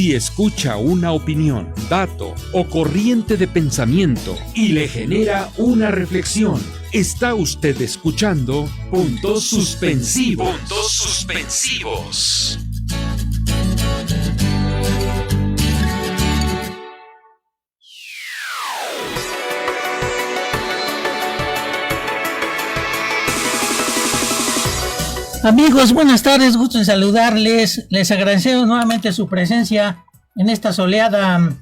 Si escucha una opinión, dato o corriente de pensamiento y le genera una reflexión, está usted escuchando Puntos Suspensivos. Puntos Suspensivos. Amigos, buenas tardes, gusto en saludarles. Les agradecemos nuevamente su presencia en esta soleada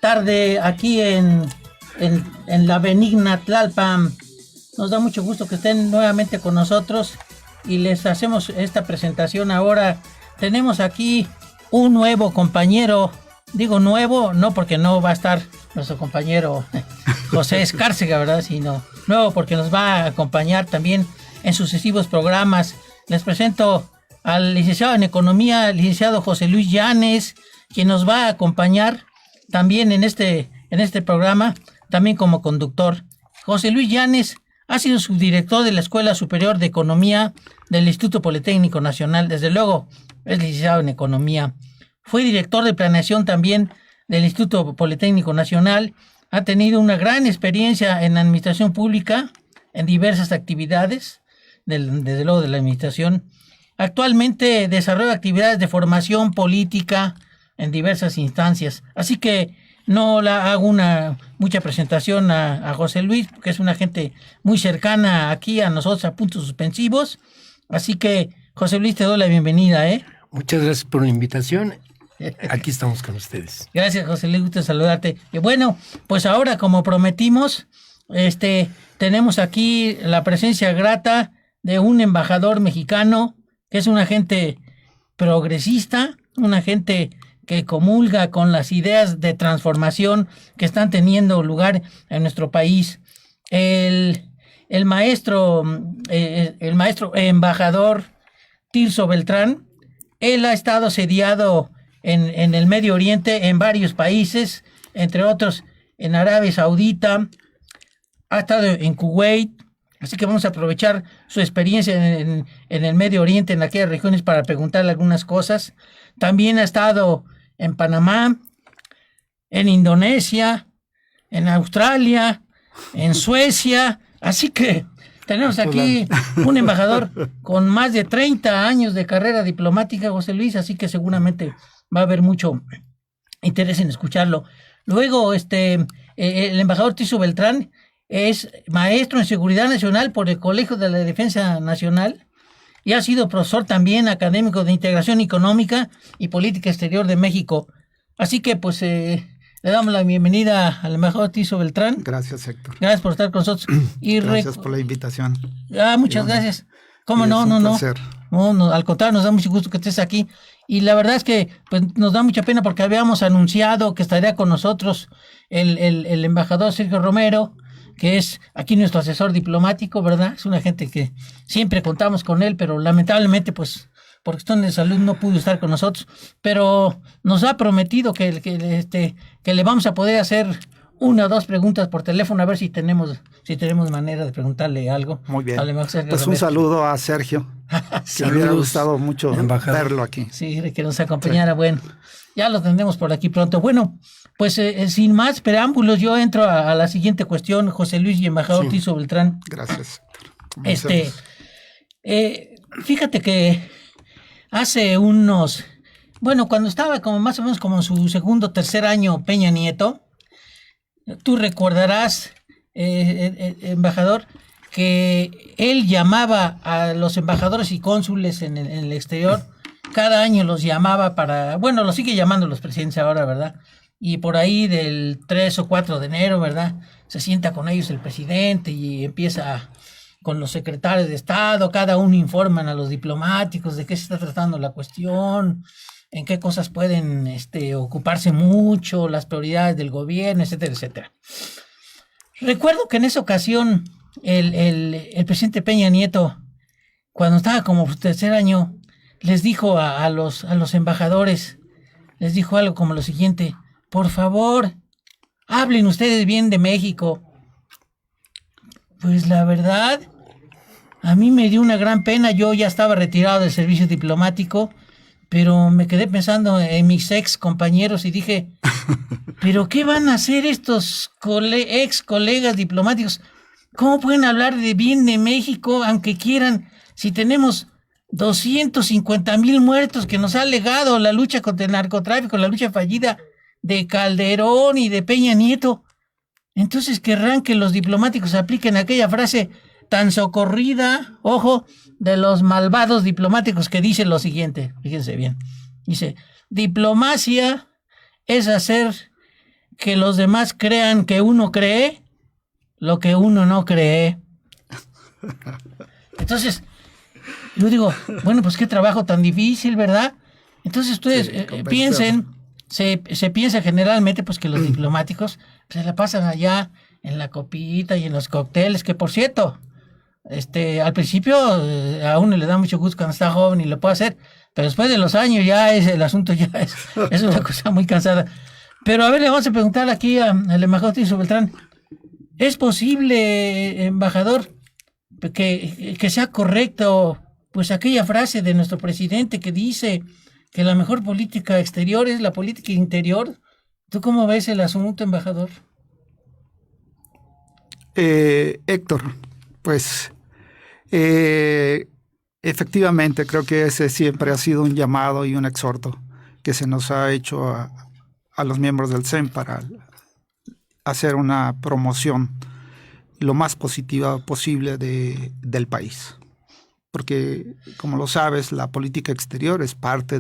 tarde aquí en la benigna Tlalpan. Nos da mucho gusto que estén nuevamente con nosotros y les hacemos esta presentación ahora. Tenemos aquí un nuevo compañero. Digo nuevo, no porque no va a estar nuestro compañero José Escárcega, ¿verdad? Sino nuevo porque nos va a acompañar también en sucesivos programas. Les presento al licenciado en Economía, licenciado José Luis Llanes, quien nos va a acompañar también en este programa, también como conductor. José Luis Llanes ha sido subdirector de la Escuela Superior de Economía del Instituto Politécnico Nacional. Desde luego, es licenciado en Economía. Fue director de planeación también del Instituto Politécnico Nacional. Ha tenido una gran experiencia en administración pública, en diversas actividades, desde luego de la administración. Actualmente desarrolla actividades de formación política en diversas instancias. Así que no la hago mucha presentación a José Luis, porque es una gente muy cercana aquí a nosotros, a Puntos Suspensivos. Así que, José Luis, te doy la bienvenida, ¿eh? Muchas gracias por la invitación. Aquí estamos con ustedes. Gracias, José Luis, gusto saludarte. Y bueno, pues ahora, como prometimos, tenemos aquí la presencia grata de un embajador mexicano que es una gente progresista, una gente que comulga con las ideas de transformación que están teniendo lugar en nuestro país. El maestro embajador Tirso Beltrán, él ha estado sediado en el Medio Oriente, en varios países, entre otros en Arabia Saudita, ha estado en Kuwait. Así que vamos a aprovechar su experiencia en el Medio Oriente, en aquellas regiones, para preguntarle algunas cosas. También ha estado en Panamá, en Indonesia, en Australia, en Suecia. Así que tenemos aquí un embajador con más de 30 años de carrera diplomática, José Luis, así que seguramente va a haber mucho interés en escucharlo. Luego, el embajador Tirso Beltrán es maestro en Seguridad Nacional por el Colegio de la Defensa Nacional y ha sido profesor también académico de Integración Económica y Política Exterior de México. Así que, pues, le damos la bienvenida al embajador Tirso Beltrán. Gracias, Héctor. Gracias por estar con nosotros. Gracias por la invitación. Muchas gracias. ¿Cómo no? Placer. No, al contrario, nos da mucho gusto que estés aquí. Y la verdad es que pues, nos da mucha pena porque habíamos anunciado que estaría con nosotros el embajador Sergio Romero, que es aquí nuestro asesor diplomático, ¿verdad? Es una gente que siempre contamos con él, pero lamentablemente, pues, por cuestiones de salud no pudo estar con nosotros. Pero nos ha prometido que le vamos a poder hacer una o dos preguntas por teléfono, a ver si tenemos manera de preguntarle algo. Muy bien. Pues un saludo a Sergio, que me hubiera gustado mucho verlo aquí. Sí, que nos acompañara. Bueno, ya lo tendremos por aquí pronto. Bueno, pues sin más preámbulos, yo entro a la siguiente cuestión, José Luis y embajador Tirso Beltrán. Gracias. Fíjate que hace cuando estaba como más o menos como en su segundo o tercer año Peña Nieto, tú recordarás, embajador, que él llamaba a los embajadores y cónsules en el exterior, cada año los llamaba lo sigue llamando los presidentes ahora, ¿verdad? Y por ahí del 3 o 4 de enero, ¿verdad? Se sienta con ellos el presidente y empieza con los secretarios de Estado, cada uno informan a los diplomáticos de qué se está tratando la cuestión, en qué cosas pueden ocuparse mucho, las prioridades del gobierno, etcétera, etcétera. Recuerdo que en esa ocasión el presidente Peña Nieto, cuando estaba como tercer año, les dijo a los embajadores, les dijo algo como lo siguiente: por favor, hablen ustedes bien de México. Pues la verdad, a mí me dio una gran pena. Yo ya estaba retirado del servicio diplomático, pero me quedé pensando en mis ex compañeros y dije, ¿pero qué van a hacer estos ex colegas diplomáticos? ¿Cómo pueden hablar de bien de México aunque quieran, si tenemos 250,000 muertos que nos ha legado la lucha contra el narcotráfico, la lucha fallida de Calderón y de Peña Nieto? Entonces querrán que los diplomáticos apliquen aquella frase tan socorrida, ojo, de los malvados diplomáticos, que dice lo siguiente, fíjense bien, dice, diplomacia es hacer que los demás crean que uno cree lo que uno no cree. Entonces, yo digo, bueno, pues qué trabajo tan difícil, ¿verdad? Entonces ustedes piensen, se piensa generalmente pues que los diplomáticos se la pasan allá en la copita y en los cócteles, que por cierto, al principio a uno le da mucho gusto cuando está joven y lo puede hacer, pero después de los años ya el asunto ya es una cosa muy cansada. Pero a ver, le vamos a preguntar aquí al embajador Tirso Beltrán, ¿es posible, embajador, que sea correcto pues aquella frase de nuestro presidente que dice que la mejor política exterior es la política interior? ¿Tú cómo ves el asunto, embajador? Héctor, pues efectivamente creo que ese siempre ha sido un llamado y un exhorto que se nos ha hecho a los miembros del CEN para hacer una promoción lo más positiva posible del país. Porque, como lo sabes, la política exterior es parte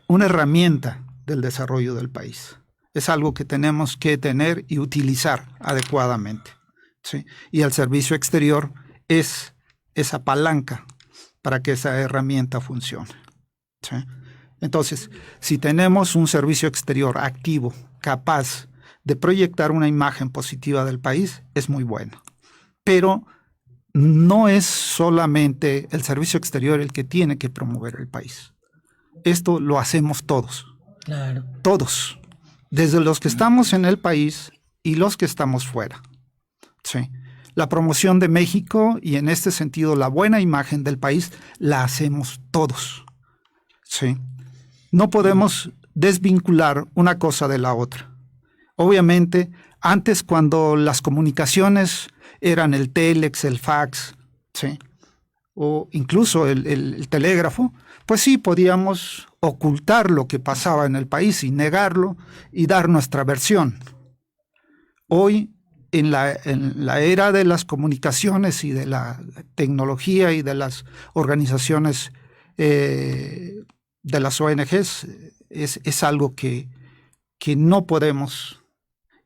una herramienta del desarrollo del país. Es algo que tenemos que tener y utilizar adecuadamente, ¿sí? Y el servicio exterior es esa palanca para que esa herramienta funcione, ¿sí? Entonces, si tenemos un servicio exterior activo, capaz de proyectar una imagen positiva del país, es muy bueno. Pero no es solamente el servicio exterior el que tiene que promover el país. Esto lo hacemos todos. Claro. Todos. Desde los que estamos en el país y los que estamos fuera. Sí. La promoción de México y en este sentido la buena imagen del país la hacemos todos. Sí. No podemos desvincular una cosa de la otra. Obviamente, antes cuando las comunicaciones eran el telex, el fax, ¿sí? O incluso el telégrafo, pues sí podíamos ocultar lo que pasaba en el país y negarlo y dar nuestra versión. Hoy, en la era de las comunicaciones y de la tecnología y de las organizaciones de las ONGs, es algo que no podemos,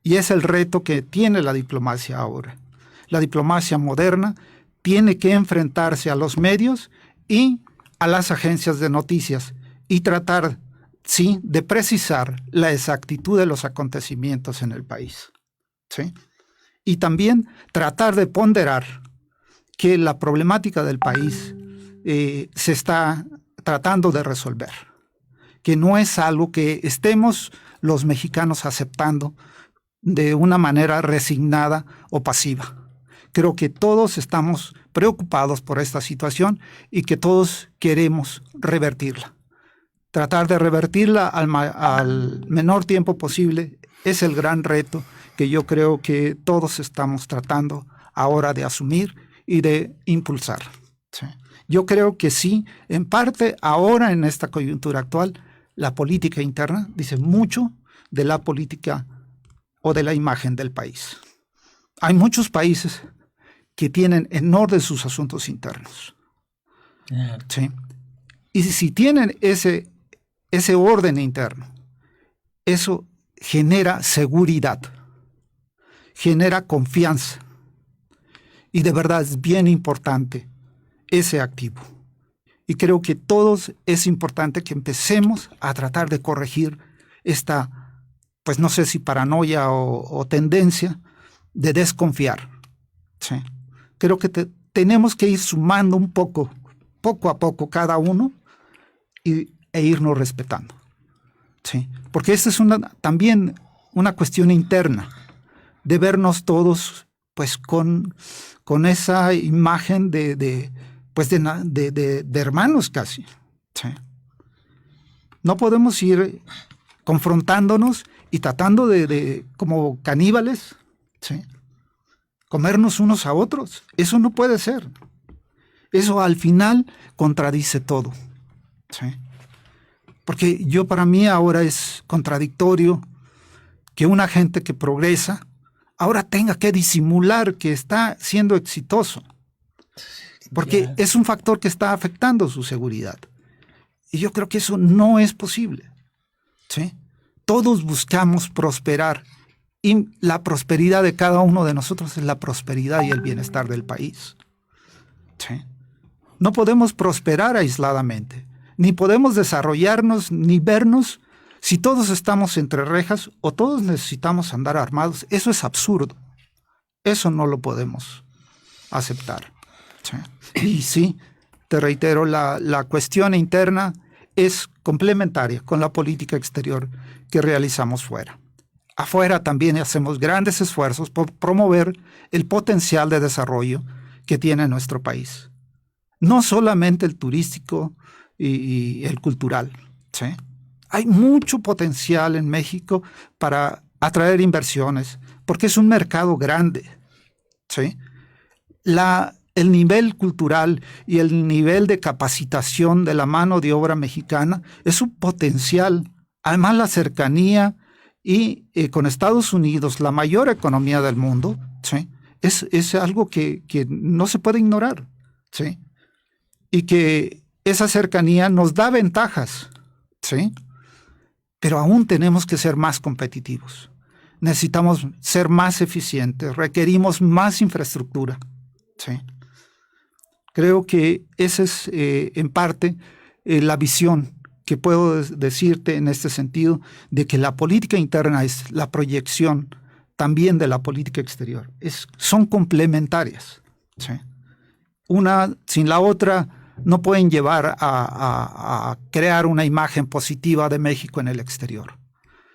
y es el reto que tiene la diplomacia ahora. La diplomacia moderna tiene que enfrentarse a los medios y a las agencias de noticias y tratar, sí, de precisar la exactitud de los acontecimientos en el país, ¿sí? Y también tratar de ponderar que la problemática del país se está tratando de resolver, que no es algo que estemos los mexicanos aceptando de una manera resignada o pasiva. Creo que todos estamos preocupados por esta situación y que todos queremos revertirla. Tratar de revertirla al menor tiempo posible es el gran reto que yo creo que todos estamos tratando ahora de asumir y de impulsar. Sí. Yo creo que sí, en parte ahora en esta coyuntura actual, la política interna dice mucho de la política o de la imagen del país. Hay muchos países que tienen en orden sus asuntos internos. Claro. ¿Sí? Y si tienen ese orden interno, eso genera seguridad, genera confianza. Y de verdad es bien importante ese activo. Y creo que todos es importante que empecemos a tratar de corregir esta, pues no sé si paranoia o tendencia de desconfiar. ¿Sí? Creo que tenemos que ir sumando un poco a poco cada uno e irnos respetando. ¿Sí? Porque esta es también una cuestión interna de vernos todos pues con esa imagen de hermanos casi. ¿Sí? No podemos ir confrontándonos y tratando de como caníbales, ¿sí?, comernos unos a otros. Eso no puede ser. Eso al final contradice todo, ¿sí? Porque para mí ahora es contradictorio que una gente que progresa ahora tenga que disimular que está siendo exitoso, porque es un factor que está afectando su seguridad. Y yo creo que eso no es posible, ¿sí? Todos buscamos prosperar, y la prosperidad de cada uno de nosotros es la prosperidad y el bienestar del país, ¿sí? No podemos prosperar aisladamente, ni podemos desarrollarnos ni vernos si todos estamos entre rejas o todos necesitamos andar armados. Eso es absurdo. Eso no lo podemos aceptar, ¿sí? Y sí, te reitero, la cuestión interna es complementaria con la política exterior que realizamos fuera. Afuera también hacemos grandes esfuerzos por promover el potencial de desarrollo que tiene nuestro país. No solamente el turístico y el cultural, ¿sí? Hay mucho potencial en México para atraer inversiones, porque es un mercado grande, ¿sí? El nivel cultural y el nivel de capacitación de la mano de obra mexicana es un potencial. Además, la cercanía y con Estados Unidos, la mayor economía del mundo, ¿sí?, es algo que no se puede ignorar, ¿sí? Y que esa cercanía nos da ventajas, ¿sí? Pero aún tenemos que ser más competitivos. Necesitamos ser más eficientes, requerimos más infraestructura, ¿sí? Creo que esa es en parte la visión que puedo decirte en este sentido, de que la política interna es la proyección también de la política exterior. Son complementarias, ¿sí? Una sin la otra no pueden llevar a crear una imagen positiva de México en el exterior.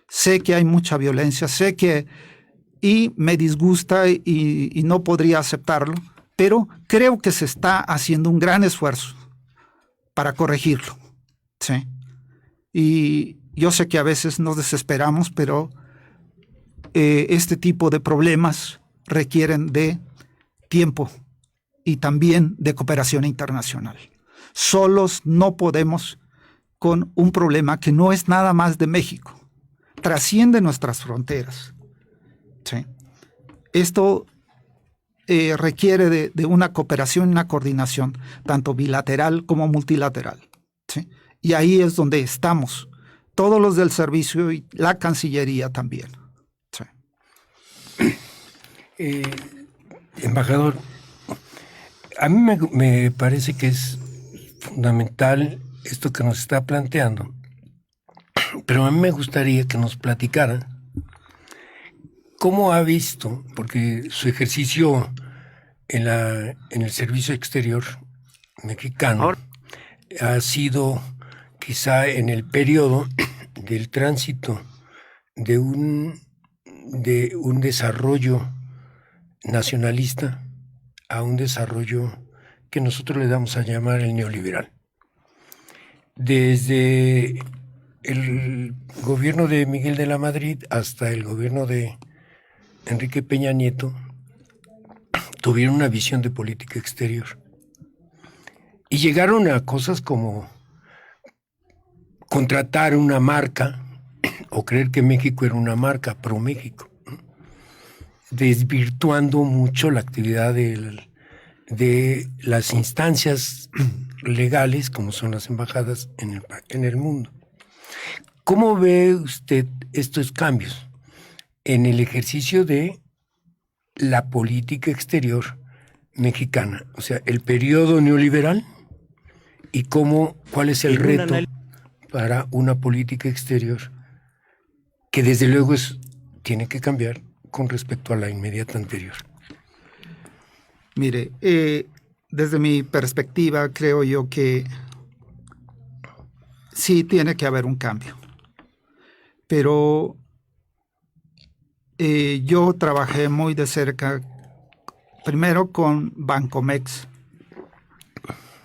Sé que hay mucha violencia, y me disgusta y no podría aceptarlo, pero creo que se está haciendo un gran esfuerzo para corregirlo, ¿sí? Y yo sé que a veces nos desesperamos, pero este tipo de problemas requieren de tiempo y también de cooperación internacional. Solos no podemos con un problema que no es nada más de México, trasciende nuestras fronteras, ¿sí? Esto requiere de una cooperación y una coordinación, tanto bilateral como multilateral, ¿sí? Y ahí es donde estamos, todos los del servicio y la Cancillería también, ¿sí? Embajador, a mí me parece que es fundamental esto que nos está planteando, pero a mí me gustaría que nos platicara cómo ha visto, porque su ejercicio en el servicio exterior mexicano ha sido quizá en el periodo del tránsito de un desarrollo nacionalista a un desarrollo que nosotros le damos a llamar el neoliberal. Desde el gobierno de Miguel de la Madrid hasta el gobierno de Enrique Peña Nieto tuvieron una visión de política exterior y llegaron a cosas como contratar una marca o creer que México era una marca pro México, desvirtuando mucho la actividad de las instancias legales como son las embajadas en el mundo. ¿Cómo ve usted estos cambios en el ejercicio de la política exterior mexicana? O sea, el periodo neoliberal y cuál es el reto para una política exterior que desde luego tiene que cambiar con respecto a la inmediata anterior. Mire, desde mi perspectiva creo yo que sí tiene que haber un cambio, pero yo trabajé muy de cerca primero con Bancomex,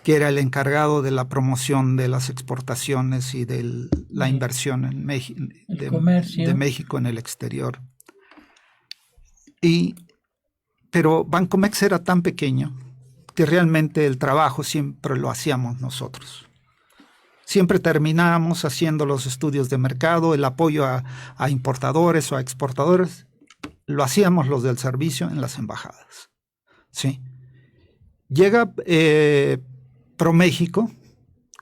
que era el encargado de la promoción de las exportaciones y del la inversión en de México en el exterior. Pero Bancomex era tan pequeño que realmente el trabajo siempre lo hacíamos nosotros. Siempre terminábamos haciendo los estudios de mercado, el apoyo a importadores o a exportadores, lo hacíamos los del servicio en las embajadas. ¿Sí? Llega ProMéxico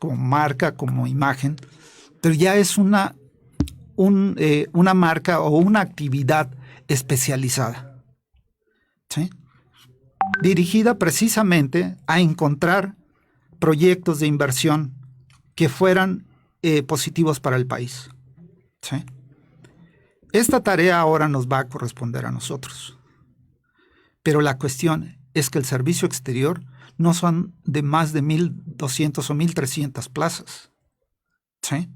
como marca, como imagen, pero ya es una marca o una actividad especializada, ¿sí? Dirigida precisamente a encontrar proyectos de inversión que fueran positivos para el país, ¿sí? Esta tarea ahora nos va a corresponder a nosotros, pero la cuestión es que el servicio exterior no son de más de 1.200 o 1.300 plazas, ¿sí?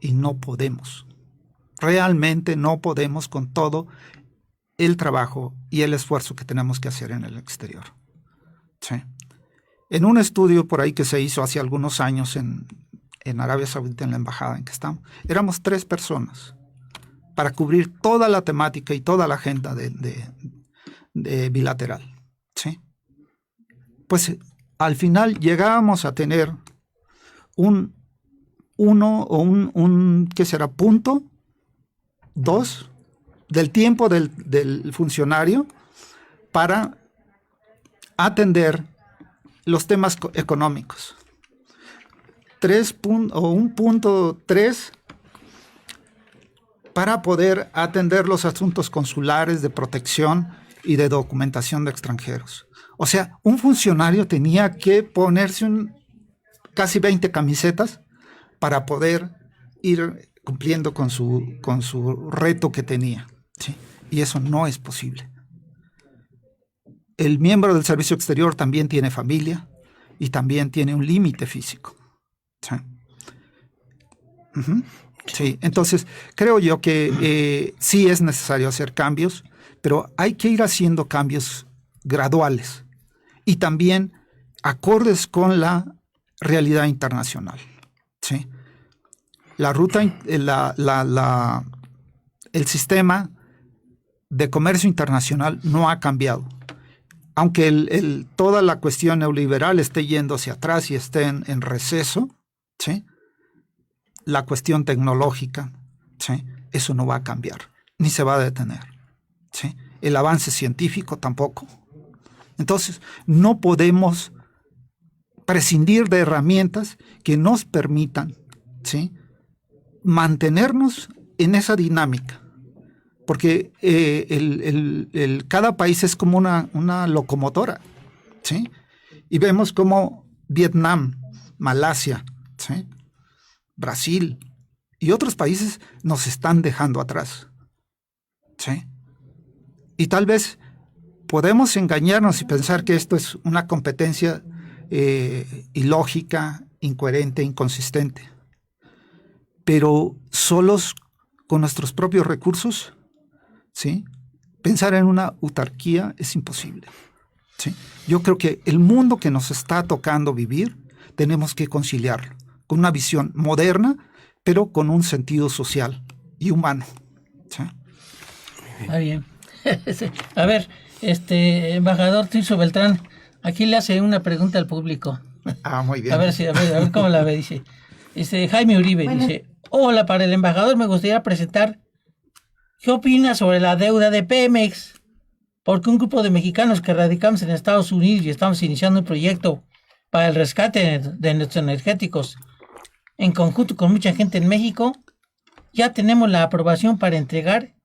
Y no podemos, realmente no podemos con todo el trabajo y el esfuerzo que tenemos que hacer en el exterior, ¿sí? En un estudio por ahí que se hizo hace algunos años en Arabia Saudita, en la embajada en que estamos, éramos 3 personas para cubrir toda la temática y toda la agenda de bilateral, ¿sí? Pues al final llegábamos a tener ¿qué será? 0.2 del tiempo del funcionario para atender los temas económicos. 1.3 para poder atender los asuntos consulares de protección y de documentación de extranjeros. O sea, un funcionario tenía que ponerse casi 20 camisetas para poder ir cumpliendo con su reto que tenía, ¿sí? Y eso no es posible. El miembro del servicio exterior también tiene familia y también tiene un límite físico, ¿sí? Sí, entonces creo yo que sí es necesario hacer cambios, pero hay que ir haciendo cambios graduales y también acordes con la realidad internacional, ¿sí? El sistema de comercio internacional no ha cambiado. Aunque toda la cuestión neoliberal esté yendo hacia atrás y esté en receso, ¿sí? La cuestión tecnológica, ¿sí? Eso no va a cambiar, ni se va a detener, ¿sí? El avance científico tampoco. Entonces, no podemos prescindir de herramientas que nos permitan, ¿sí?, mantenernos en esa dinámica. Porque cada país es como una locomotora, ¿sí? Y vemos como Vietnam, Malasia, ¿sí?, Brasil y otros países nos están dejando atrás, ¿sí? Y tal vez podemos engañarnos y pensar que esto es una competencia ilógica, incoherente, inconsistente. Pero solos con nuestros propios recursos, ¿sí?, pensar en una autarquía es imposible, ¿sí? Yo creo que el mundo que nos está tocando vivir tenemos que conciliarlo con una visión moderna, pero con un sentido social y humano, ¿sí? Está bien. A ver, embajador Tirso Beltrán, aquí le hace una pregunta al público. Muy bien. A ver cómo la ve, dice. Jaime Uribe, bueno, dice: hola, para el embajador me gustaría presentar ¿qué opina sobre la deuda de Pemex? Porque un grupo de mexicanos que radicamos en Estados Unidos y estamos iniciando un proyecto para el rescate de nuestros energéticos en conjunto con mucha gente en México, ya tenemos la aprobación para entregar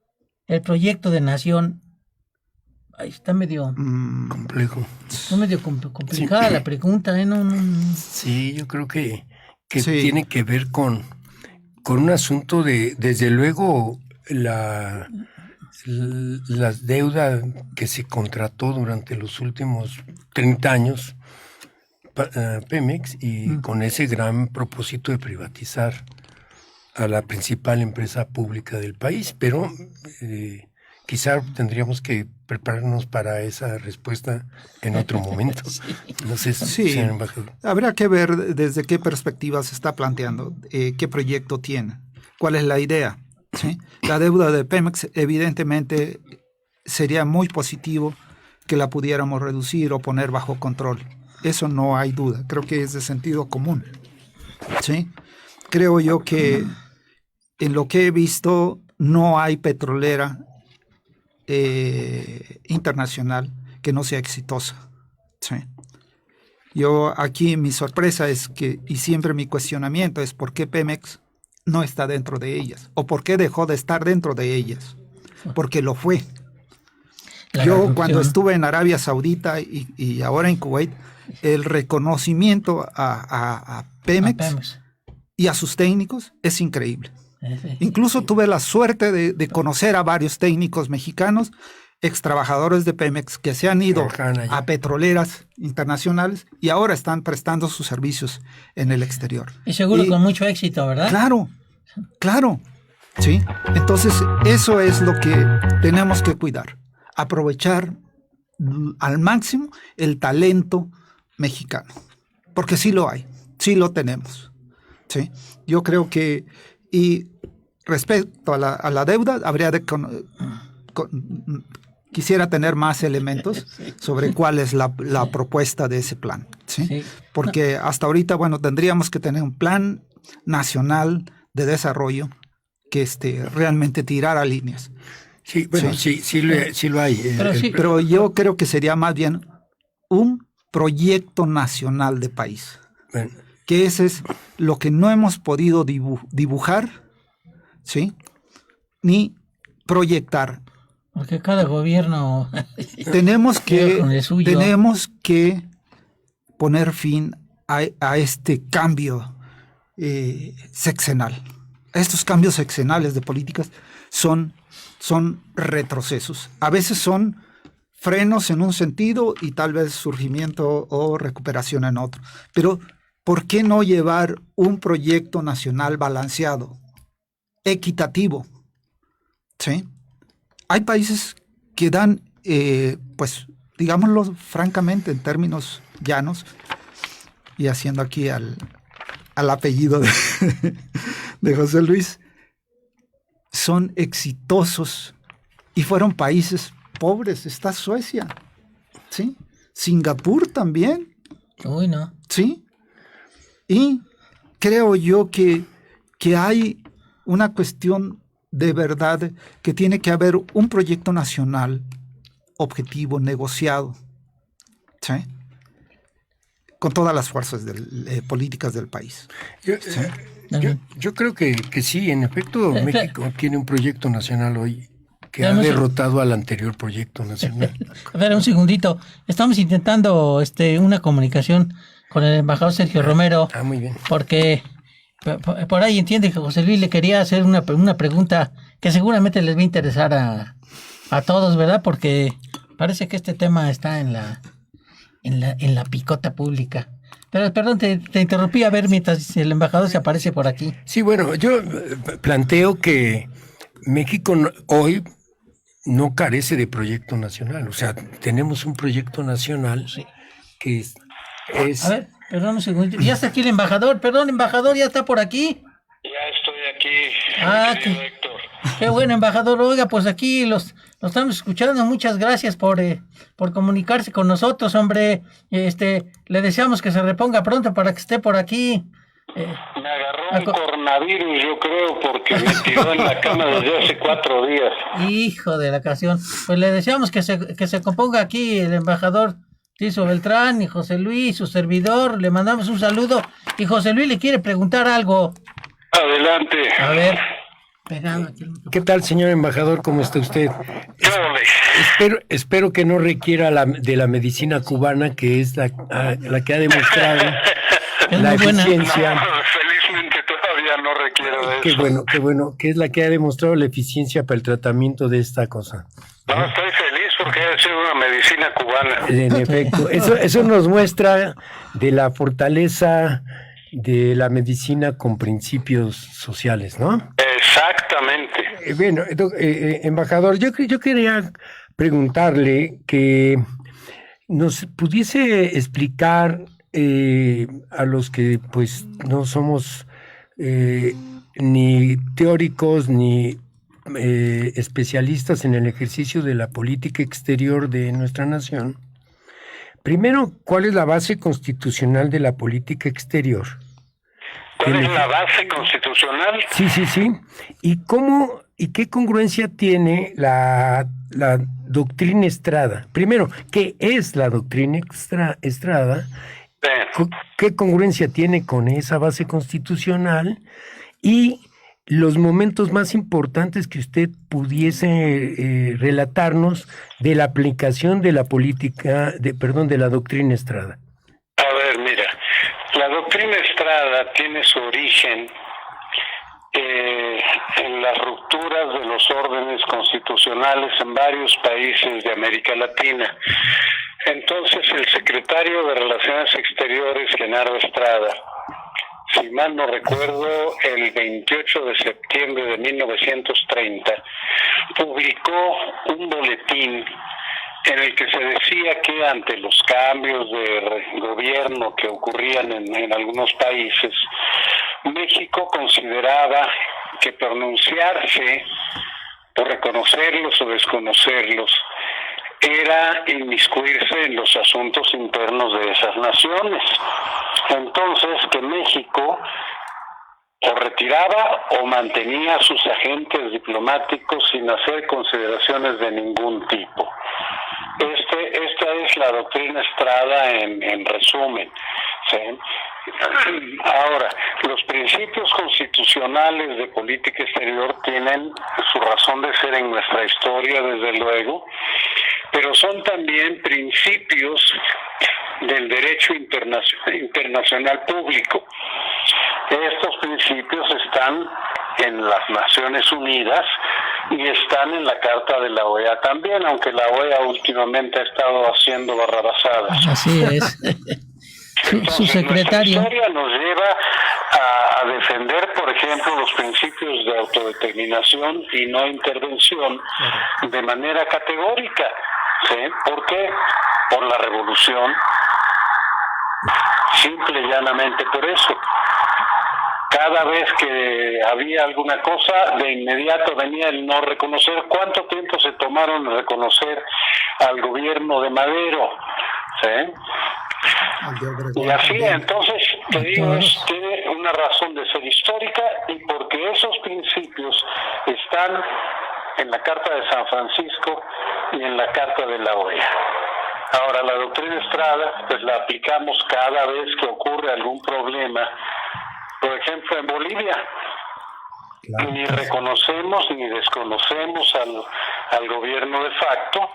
el proyecto de nación. Ahí está medio complejo. Está medio complicada, sí, la pregunta, ¿eh? No. Sí, yo creo que sí, tiene que ver con un asunto de, desde luego, la deuda que se contrató durante los últimos 30 años, Pemex, y con ese gran propósito de privatizar a la principal empresa pública del país, pero quizá tendríamos que prepararnos para esa respuesta en otro momento. No sé, Sí, señor embajador. habrá que ver desde qué perspectiva se está planteando, qué proyecto tiene, cuál es la idea. ¿Sí? La deuda de Pemex evidentemente sería muy positivo que la pudiéramos reducir o poner bajo control. Eso no hay duda, creo que es de sentido común. ¿Sí? Creo yo que en lo que he visto no hay petrolera internacional que no sea exitosa. ¿Sí? Yo aquí mi sorpresa es que, y siempre mi cuestionamiento es por qué Pemex no está dentro de ellas, o por qué dejó de estar dentro de ellas, porque lo fue. Yo cuando estuve en Arabia Saudita y ahora en Kuwait, el reconocimiento a Pemex y a sus técnicos es increíble. Incluso tuve la suerte de conocer a varios técnicos mexicanos, ex trabajadores de Pemex, que se han ido a petroleras internacionales y ahora están prestando sus servicios en el exterior. Y seguro con mucho éxito, ¿verdad? Claro. ¿Sí? Entonces, eso es lo que tenemos que cuidar. Aprovechar al máximo el talento mexicano. Porque sí lo hay, sí lo tenemos. ¿Sí? Yo creo que, y respecto a la deuda, habría de quisiera tener más elementos sobre cuál es la propuesta de ese plan. ¿Sí? Sí. Porque hasta ahorita, bueno, tendríamos que tener un plan nacional de desarrollo que realmente tirara líneas. Sí, bueno, sí lo hay. Pero yo creo que sería más bien un proyecto nacional de país. Bueno. Que ese es lo que no hemos podido dibujar, ¿sí? Ni proyectar. Porque cada gobierno tenemos que poner fin a este cambio sexenal. Estos cambios sexenales de políticas son retrocesos. A veces son frenos en un sentido y tal vez surgimiento o recuperación en otro. Pero ¿por qué no llevar un proyecto nacional balanceado, equitativo? ¿Sí? Hay países que dan, pues, digámoslo francamente, en términos llanos, y haciendo aquí al apellido de José Luis, son exitosos y fueron países pobres. Está Suecia, ¿sí? Singapur también. Uy, no. ¿Sí? Y creo yo que hay una cuestión de verdad que tiene que haber un proyecto nacional objetivo, negociado, ¿sí? Con todas las fuerzas políticas del país. Yo creo que sí, en efecto, México tiene un proyecto nacional hoy que ha derrotado al anterior proyecto nacional. A ver, un segundito. Estamos intentando una comunicación con el embajador Sergio Romero. Muy bien. Porque por ahí entiende que José Luis le quería hacer una pregunta que seguramente les va a interesar a todos, ¿verdad? Porque parece que este tema está en la picota pública. Pero perdón, te interrumpí a ver mientras el embajador se aparece por aquí. Sí, bueno, yo planteo que México hoy no carece de proyecto nacional. O sea, tenemos un proyecto nacional que es... A ver, perdón un segundo. Ya está aquí el embajador. Perdón, embajador, ¿ya está por aquí? Ya estoy aquí. Héctor. Qué bueno, embajador. Oiga, pues aquí los estamos escuchando. Muchas gracias por comunicarse con nosotros, hombre. Le deseamos que se reponga pronto para que esté por aquí. Me agarró un coronavirus, yo creo, porque me tiró en la cama desde hace 4 días. Hijo de la canción. Pues le deseamos que se componga aquí el embajador Tirso Beltrán y José Luis, su servidor. Le mandamos un saludo. Y José Luis le quiere preguntar algo. Adelante. A ver. ¿Qué tal, señor embajador? ¿Cómo está usted? Espero que no requiera de la medicina cubana, que es la que ha demostrado la eficiencia. No, felizmente todavía no requiero de eso. Qué bueno, que es la que ha demostrado la eficiencia para el tratamiento de esta cosa. No, estoy feliz porque ha sido una medicina cubana. En efecto, eso nos muestra de la fortaleza de la medicina con principios sociales, ¿no? Exactamente. Embajador, yo quería preguntarle que nos pudiese explicar a los que pues no somos ni teóricos ni especialistas en el ejercicio de la política exterior de nuestra nación. Primero, ¿cuál es la base constitucional de la política exterior? ¿Cuál es la base constitucional? Sí. ¿Y qué congruencia tiene la doctrina Estrada? Primero, ¿qué es la doctrina Estrada? ¿Qué congruencia tiene con esa base constitucional? Y los momentos más importantes que usted pudiese relatarnos de la aplicación de la de la doctrina Estrada. A ver, mira, la doctrina Estrada tiene su origen en las rupturas de los órdenes constitucionales en varios países de América Latina. Entonces, el secretario de Relaciones Exteriores, Genaro Estrada, si mal no recuerdo, el 28 de septiembre de 1930, publicó un boletín en el que se decía que ante los cambios de gobierno que ocurrían en algunos países, México consideraba que pronunciarse o reconocerlos o desconocerlos era inmiscuirse en los asuntos internos de esas naciones. Entonces, que México o retiraba o mantenía a sus agentes diplomáticos sin hacer consideraciones de ningún tipo. Esta es la doctrina Estrada en resumen, ¿sí? Ahora, los principios constitucionales de política exterior tienen su razón de ser en nuestra historia, desde luego, pero son también principios del derecho internacional público. Estos principios están en las Naciones Unidas y están en la Carta de la OEA también, aunque la OEA últimamente ha estado haciendo barrabasadas. Así es. Entonces, su secretario. nuestra historia nos lleva a defender, por ejemplo, los principios de autodeterminación y no intervención de manera categórica. ¿Sí? ¿Por qué? Por la revolución. Simple y llanamente por eso. Cada vez que había alguna cosa, de inmediato venía el no reconocer. ¿Cuánto tiempo se tomaron en reconocer al gobierno de Madero? ¿Sí? Y así, entonces, te digo, tiene una razón de ser histórica y porque esos principios están en la Carta de San Francisco y en la Carta de la OEA. Ahora, la doctrina Estrada, pues la aplicamos cada vez que ocurre algún problema. Por ejemplo, en Bolivia, claro, ni reconocemos ni desconocemos al gobierno de facto.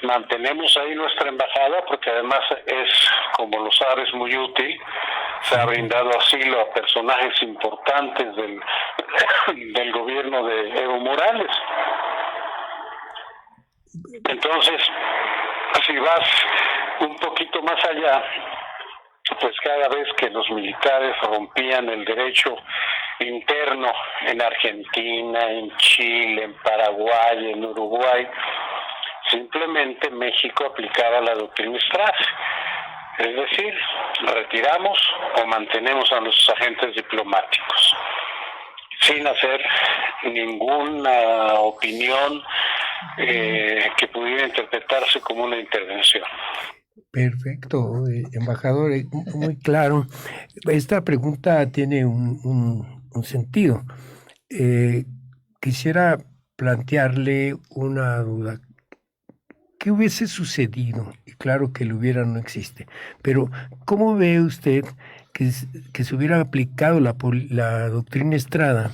Mantenemos ahí nuestra embajada porque además es, como lo sabes, muy útil. Se ha brindado asilo a personajes importantes del gobierno de Evo Morales. Entonces, si vas un poquito más allá, pues cada vez que los militares rompían el derecho interno en Argentina, en Chile, en Paraguay, en Uruguay, simplemente México aplicaba la doctrina Estrada. Es decir, retiramos o mantenemos a nuestros agentes diplomáticos sin hacer ninguna opinión que pudiera interpretarse como una intervención. Perfecto, embajador, muy claro. Esta pregunta tiene un sentido. Quisiera plantearle una duda. ¿Qué hubiese sucedido? Y claro que el hubiera no existe, pero ¿cómo ve usted que se hubiera aplicado la doctrina Estrada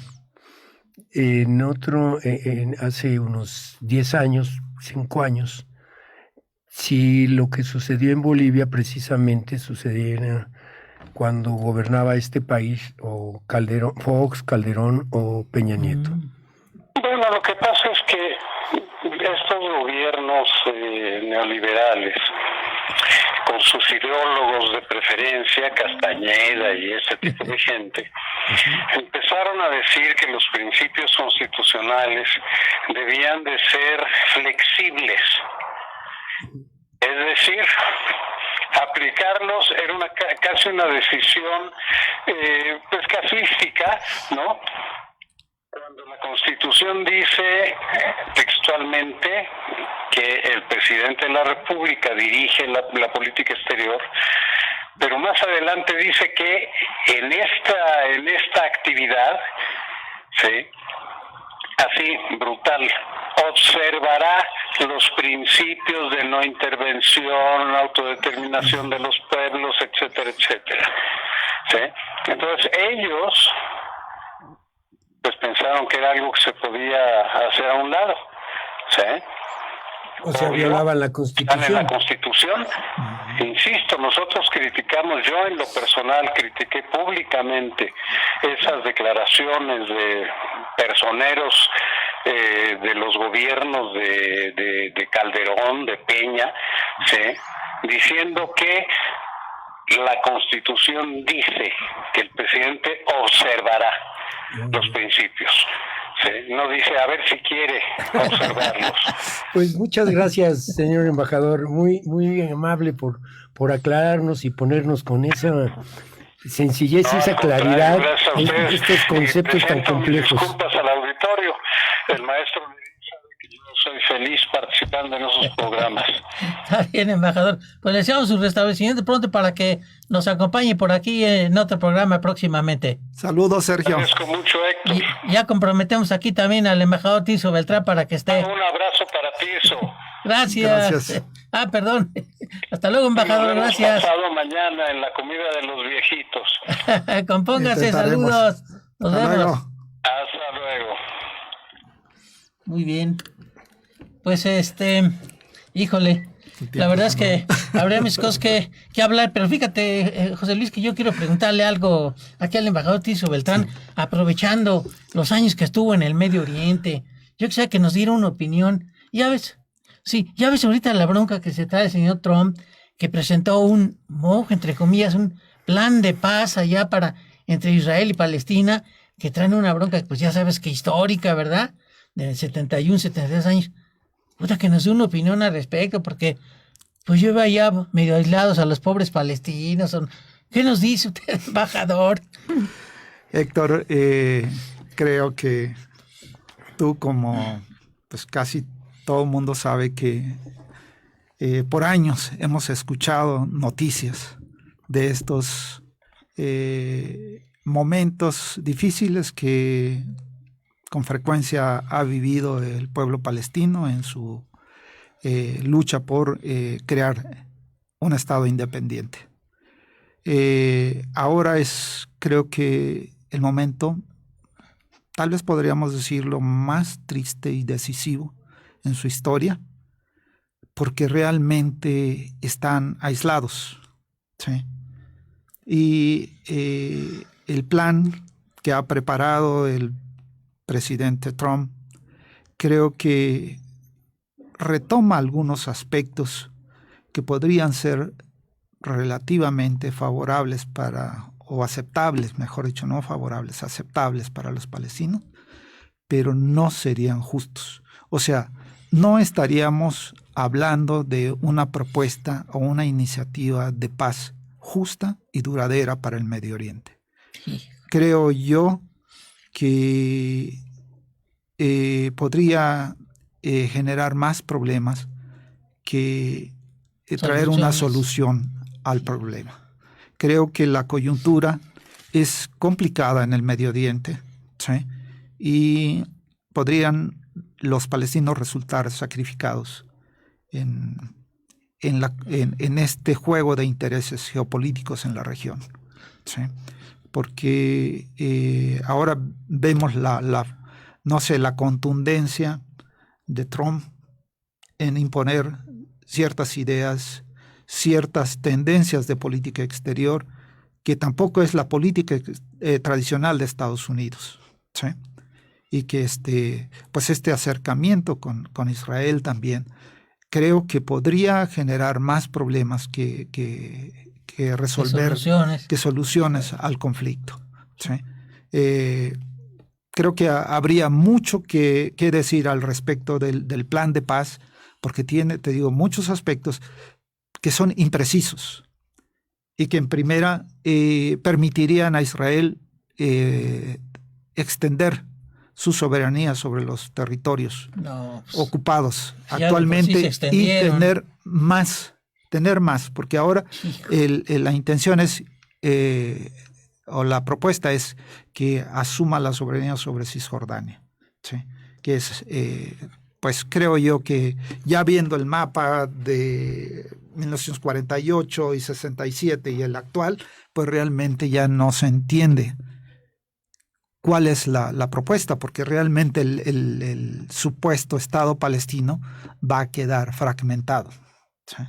hace unos 10 años, 5 años, si lo que sucedió en Bolivia precisamente sucediera cuando gobernaba este país, o Fox, Calderón o Peña Nieto? Bueno, lo que pasa es que estos gobiernos neoliberales con sus ideólogos de preferencia, Castañeda y ese tipo de gente, empezaron a decir que los principios constitucionales debían de ser flexibles. Es decir, aplicarlos era casi una decisión pues casuística, ¿no? Cuando la Constitución dice textualmente que el presidente de la República dirige la política exterior, pero más adelante dice que en esta actividad, ¿sí?, así, brutal, observará los principios de no intervención, autodeterminación de los pueblos, etcétera, etcétera. ¿Sí? Entonces ellos pues pensaron que era algo que se podía hacer a un lado. ¿Sí? O sea, violaban la Constitución. En la Constitución, insisto, nosotros criticamos, yo en lo personal critiqué públicamente esas declaraciones de personeros de los gobiernos de Calderón, de Peña, ¿sí?, diciendo que la Constitución dice que el presidente observará los principios. Sí, no dice a ver si quiere observarlos. Pues muchas gracias, señor embajador, muy amable por aclararnos y ponernos con esa sencillez y esa claridad en estos conceptos tan complejos. Disculpas al auditorio, el maestro sabe que yo soy feliz participando en esos programas. Está bien, embajador. Pues le deseamos su restablecimiento pronto para que nos acompañe por aquí en otro programa próximamente. Saludos, Sergio. Agradezco mucho, Héctor. Y ya comprometemos aquí también al embajador Tirso Beltrán para que esté. Un abrazo para Tirso. Gracias. Perdón. Hasta luego, embajador. Gracias. Pasado mañana en la comida de los viejitos. Compóngase, saludos. Nos vemos. Hasta luego. Muy bien. Pues híjole, la verdad es que habría mis cosas que hablar, pero fíjate, José Luis, que yo quiero preguntarle algo aquí al embajador Tirso Beltrán, aprovechando los años que estuvo en el Medio Oriente. Yo quisiera que nos diera una opinión. Ya ves ahorita la bronca que se trae el señor Trump, que presentó entre comillas, un plan de paz allá entre Israel y Palestina, que traen una bronca, pues ya sabes que histórica, ¿verdad? De 71, 72 años. Puta, que nos dé una opinión al respecto, porque pues yo veo allá medio aislados a los pobres palestinos. ¿Qué nos dice usted, embajador? Héctor, creo que tú, como pues casi todo el mundo sabe, que por años hemos escuchado noticias de estos momentos difíciles que con frecuencia ha vivido el pueblo palestino en su lucha por crear un Estado independiente. Ahora creo que el momento, tal vez podríamos decirlo, más triste y decisivo en su historia, porque realmente están aislados, ¿sí? Y el plan que ha preparado el presidente Trump, creo que retoma algunos aspectos que podrían ser relativamente favorables o aceptables, mejor dicho, no favorables, aceptables para los palestinos, pero no serían justos. O sea, no estaríamos hablando de una propuesta o una iniciativa de paz justa y duradera para el Medio Oriente. Creo yo que podría generar más problemas que traer una solución al problema. Creo que la coyuntura es complicada en el Medio Oriente, ¿sí? Y podrían los palestinos resultar sacrificados en este juego de intereses geopolíticos en la región, ¿sí? Porque ahora vemos la contundencia de Trump en imponer ciertas ideas, ciertas tendencias de política exterior, que tampoco es la política tradicional de Estados Unidos, ¿sí? Y que este acercamiento con Israel también creo que podría generar más problemas que resolver, que soluciones al conflicto. ¿Sí? Creo que habría mucho que decir al respecto del plan de paz, porque tiene, te digo, muchos aspectos que son imprecisos y que en primera permitirían a Israel extender su soberanía sobre los territorios ocupados actualmente y tener más, porque ahora la intención es, o la propuesta es que asuma la soberanía sobre Cisjordania, ¿sí? Que es, pues creo yo que ya viendo el mapa de 1948 y 67 y el actual, pues realmente ya no se entiende cuál es la propuesta, porque realmente el supuesto Estado palestino va a quedar fragmentado. ¿Sí?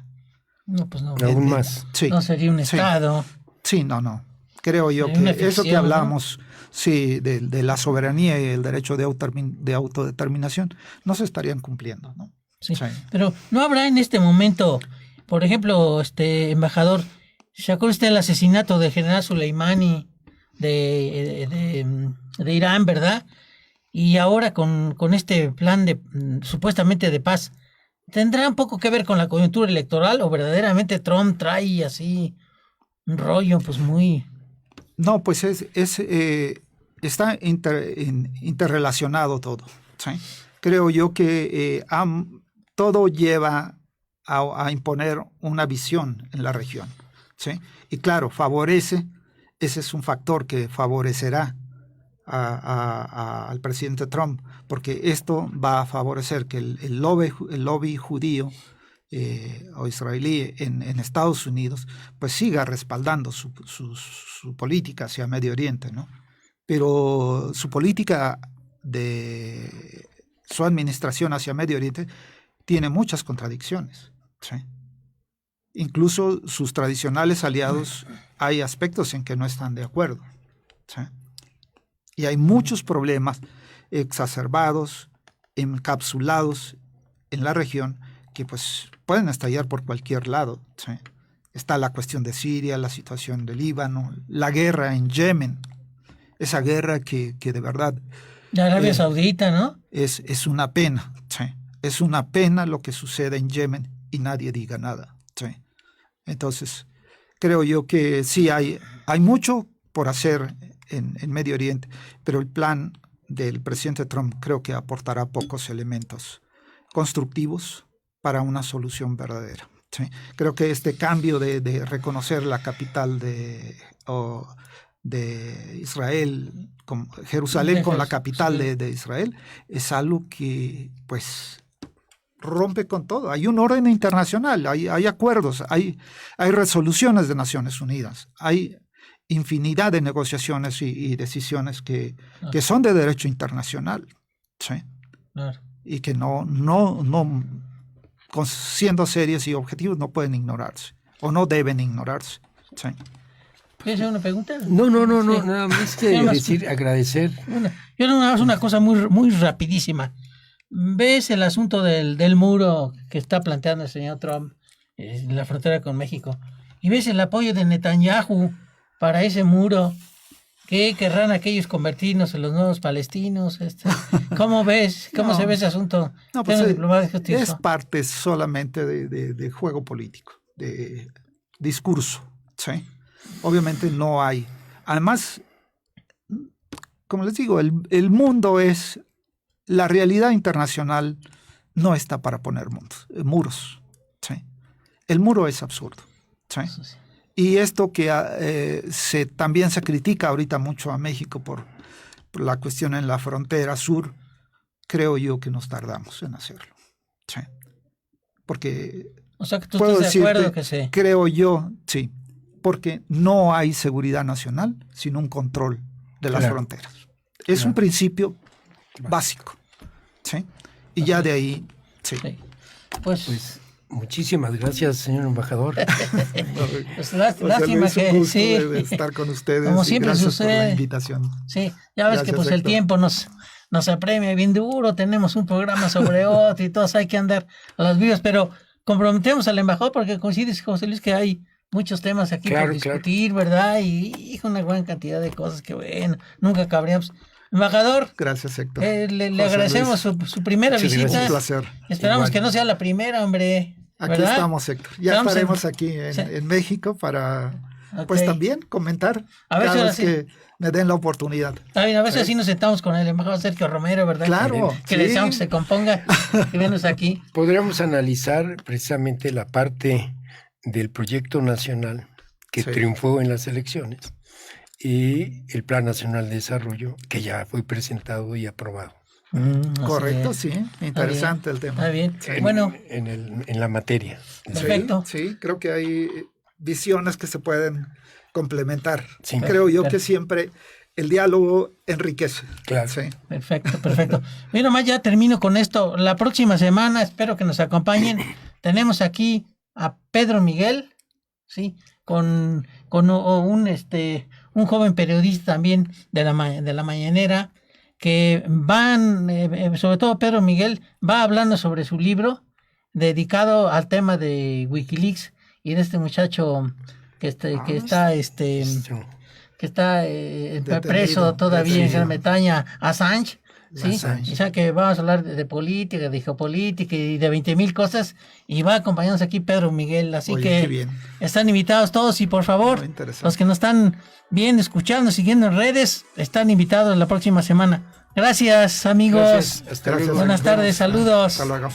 No, pues no. Aún más. Sí, no sería un Estado. Sí, no. Creo yo que eso que hablamos, ¿no? Sí, de la soberanía y el derecho de autodeterminación, no se estarían cumpliendo, ¿no? Sí. Pero no habrá en este momento, por ejemplo, embajador, ¿se acuerda usted del asesinato del general Soleimani de Irán, verdad? Y ahora con este plan supuestamente de paz, ¿tendrá un poco que ver con la coyuntura electoral o verdaderamente Trump trae así un rollo pues muy... No, pues está interrelacionado todo, ¿sí? Creo yo que todo lleva a imponer una visión en la región, ¿sí? Y claro, ese es un factor que favorecerá al presidente Trump, porque esto va a favorecer que el lobby judío o israelí en Estados Unidos pues siga respaldando su política hacia Medio Oriente, ¿no? Pero su política de su administración hacia Medio Oriente tiene muchas contradicciones, ¿sí? Incluso sus tradicionales aliados hay aspectos en que no están de acuerdo, ¿sí? Y hay muchos problemas exacerbados, encapsulados en la región que pues pueden estallar por cualquier lado, ¿sí? Está la cuestión de Siria, la situación de Líbano, la guerra en Yemen, esa guerra que de verdad... De Arabia Saudita, ¿no? Es una pena, ¿sí? Es una pena lo que sucede en Yemen y nadie diga nada, ¿sí? Entonces, creo yo que sí hay mucho por hacer en Medio Oriente, pero el plan del presidente Trump creo que aportará pocos elementos constructivos para una solución verdadera, ¿sí? Creo que este cambio de reconocer la capital de Israel, Jerusalén con la capital de Israel, es algo que pues rompe con todo. Hay un orden internacional, hay acuerdos, hay resoluciones de Naciones Unidas, hay infinidad de negociaciones y decisiones que son de derecho internacional, ¿sí? Y que no siendo serios y objetivos no pueden ignorarse o no deben ignorarse, ¿sí? ¿Quieres hacer una pregunta? No, sí. Nada más que decir, agradecer. Yo no una cosa muy, muy rapidísima. ¿Ves el asunto del muro que está planteando el señor Trump en la frontera con México? ¿Y ves el apoyo de Netanyahu para ese muro? ¿Qué querrán aquellos convertirnos en los nuevos palestinos? ¿Cómo ves? ¿Cómo se ve ese asunto? No, pues es parte solamente de juego político, de discurso, ¿sí? Obviamente no hay. Además, como les digo, el mundo es... La realidad internacional no está para poner muros, ¿sí? El muro es absurdo, ¿sí? Y esto que también se critica ahorita mucho a México por la cuestión en la frontera sur, creo yo que nos tardamos en hacerlo, ¿sí? Porque... O sea, que tú estás de acuerdo que sí. Creo yo, sí, porque no hay seguridad nacional sin un control de las fronteras. Es un principio básico, ¿sí? Y ya de ahí, sí. Pues muchísimas gracias, señor embajador. Pues lástima que sí. De estar con ustedes. Como siempre gracias sucede. por la invitación. Sí, ya ves que pues el tiempo nos nos apremia bien duro, tenemos un programa sobre otro y todos hay que andar a las vivas, pero comprometemos al embajador porque coincides, José Luis, que hay muchos temas aquí por discutir, ¿verdad? Y una gran cantidad de cosas que, bueno, nunca cabríamos. Embajador, gracias, Héctor. Le agradecemos su primera visita. Un placer. Esperamos que no sea la primera, hombre. Aquí ¿verdad? estamos, Héctor. Ya estaremos aquí en México para, pues también comentar a ver cada si vez que me den la oportunidad. Está bien, a ver si así nos sentamos con el embajador Sergio Romero, ¿verdad? Claro. Que le deseamos que se componga y venos aquí. Podríamos analizar precisamente la parte del proyecto nacional que triunfó en las elecciones y el Plan Nacional de Desarrollo que ya fue presentado y aprobado. Correcto, sí. Interesante el tema. Está bien. Sí. Bueno. En la materia. Perfecto. Sí, creo que hay visiones que se pueden complementar. Sí. Creo yo que siempre el diálogo enriquece. Claro. Sí. Perfecto. Mira, más ya termino con esto. La próxima semana, espero que nos acompañen. Tenemos aquí a Pedro Miguel, ¿sí? Con un joven periodista también de la Mañanera, que van, sobre todo Pedro Miguel, va hablando sobre su libro dedicado al tema de Wikileaks y de este muchacho que está preso todavía en Gran Bretaña, Assange. Sí, o sea que vamos a hablar de política, de geopolítica y de 20,000 cosas, y va a acompañarnos aquí Pedro Miguel, así que están invitados todos y por favor, los que nos están viendo, escuchando, siguiendo en redes, están invitados la próxima semana. Gracias, amigos. Gracias. Hasta luego. Buenas tardes, saludos. Hasta luego.